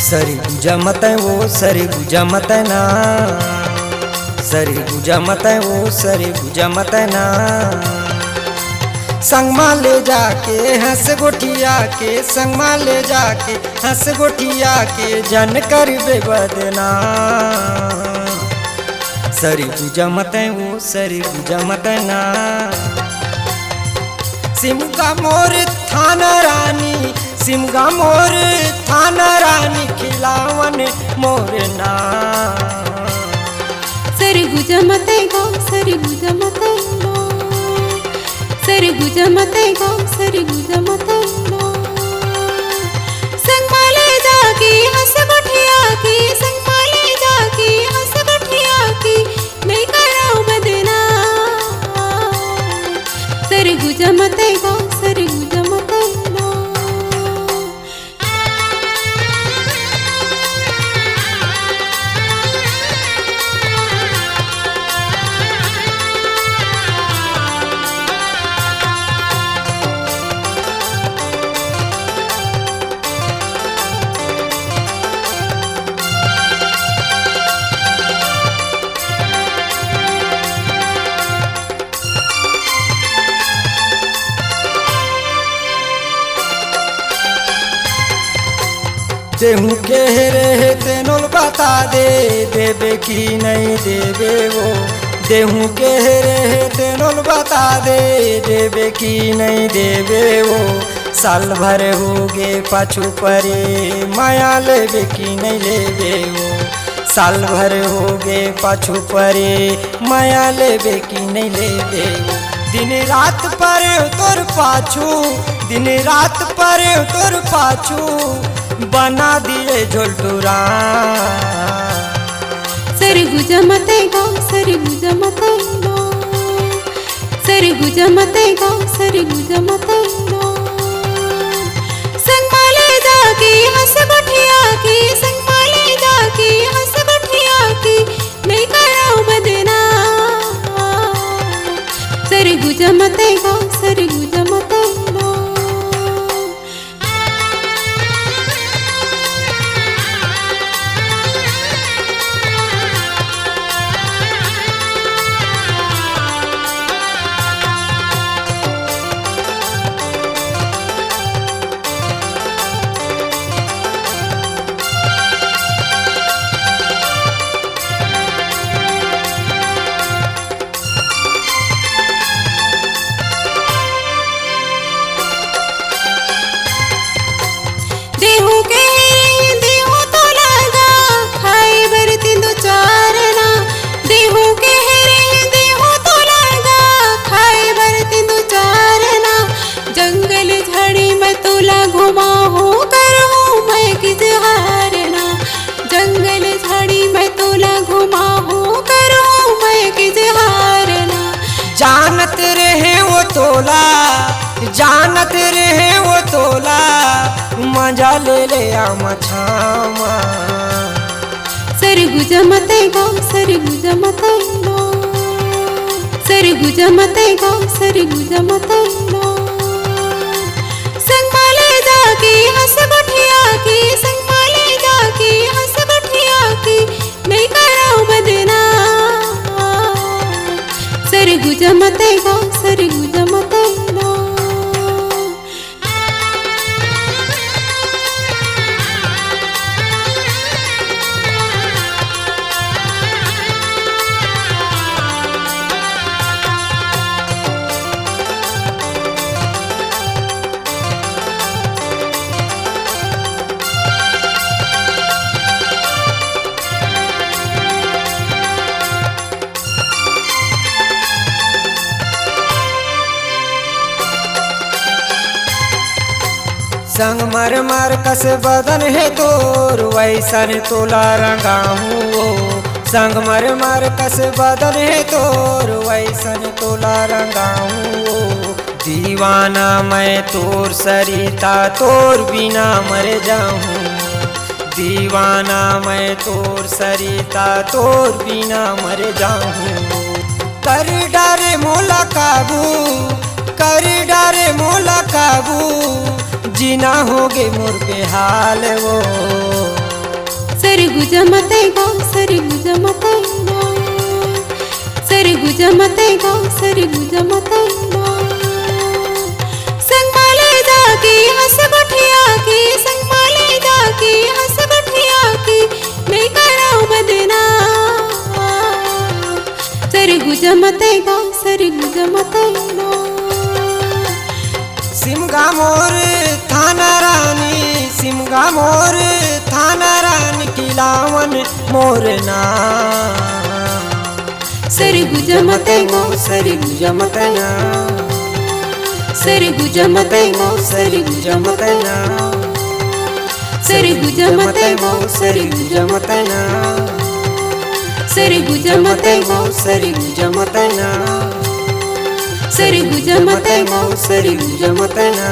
सरी गुजा मत वो सरी गुजा मत ना, सरी गुजा मत वो सरी गुजा मत ना। संगमा ले जाके हंस गोठिया के, संगमा ले जाके हंस गोठिया के जन कर बेबदना। सरी गुजा मत वो सरी गुजा मत ना। सिमगा मोर थाना रानी, सिमगा मोर थाना रानी खिलावन मोर ना। सरी गुजा मत गो सरी गुजा मत लो, सरी गुजा मत गो सरी गुजा मत लो। संगमा ले जाके हंस गोठिया की, संगमा ले जाके हंस गोठिया की नहीं करो बदना। सरी गुजा मत गो सरी गुजा मत लो। देहू के रे तेनोल बता दे, देवे की नहीं देवे वो। देहू के रे तेनोल बता दे, देवे की नहीं देवे वो। साल भर हो गे पाछू परे, माया लेवे की नहीं लेवे वो। साल भर हो गे पाछू परे, माया लेवे की नहीं लेवे वो। दिन रात पर तोर पाछू, दिन रात पर तोर पाछू बना दिए झोलटूरा। सरी गुजा मत गो सरी गुजा मत लो, सरी गुजा मत गो सरी गुजा मत लो। संगमा ले जाके हंस गोठिया की, संगमा ले जाके हंस गोठिया की नहीं करो बदना। सरी गुजा मत गो सरी गुजा मत लो। देहू के देहू तो लगा खाए बर तिंदु चारना। देहू के देहू तो लगा खाए बर तिंदु चारना। जंगल झाड़ी में तुला घुमा हो करो मैं किस हारना। जंगल झाड़ी में तुला घुमा हो करो मैं किस हारना। जानत रहे वो तोला, जानत रहे वो तोला मजा ले ले आमा छामा। सरी गुजा मत गो सरी गुजा मत लो, सरी गुजा मत गो सरी गुजा मत लो। संगमा ले जाके हंस गोठिया की, संगमा ले जाके हंस गोठिया की नहीं करो बदना। सरी गुजा मत गो सरी गुजा मत लो। संग मर मर कस बदन है तोर, वैसन तोला रंगाहूँ वो। संग मर मर कस बदन है तोर, वैसन तोला रंगाहूँ वो। दीवाना मैं तोर सरिता, तोर बिना मर जाऊँ। दीवाना मैं तोर सरिता, तोर बिना मर जाऊँ। कर डारे मोला काबू, कर डारे मोला काबू, जीना होगे मोर पे हाल वो। गुजमते गो सरी गुजमते गो सरी गुजमते गो सरी गुजमते गो संग माले जाके हंस गुठिया की संग माले जाके हंस गुठिया की नहीं कराऊं बदना सरी गुजमते गो सरी गुजमते गो सिमगा मोर थाना रानी सिमगा मोर थाना रानी किलावन मोरना सरी गुजमते गो सरी गुजमते ना सरी गुजमते गो सरी गुजमते ना सरी गुजमते गो सरी गुजमते ना सरी गुजमते गो सरी गुजमते ना सरी गुजमते गो सरी गुजमते ना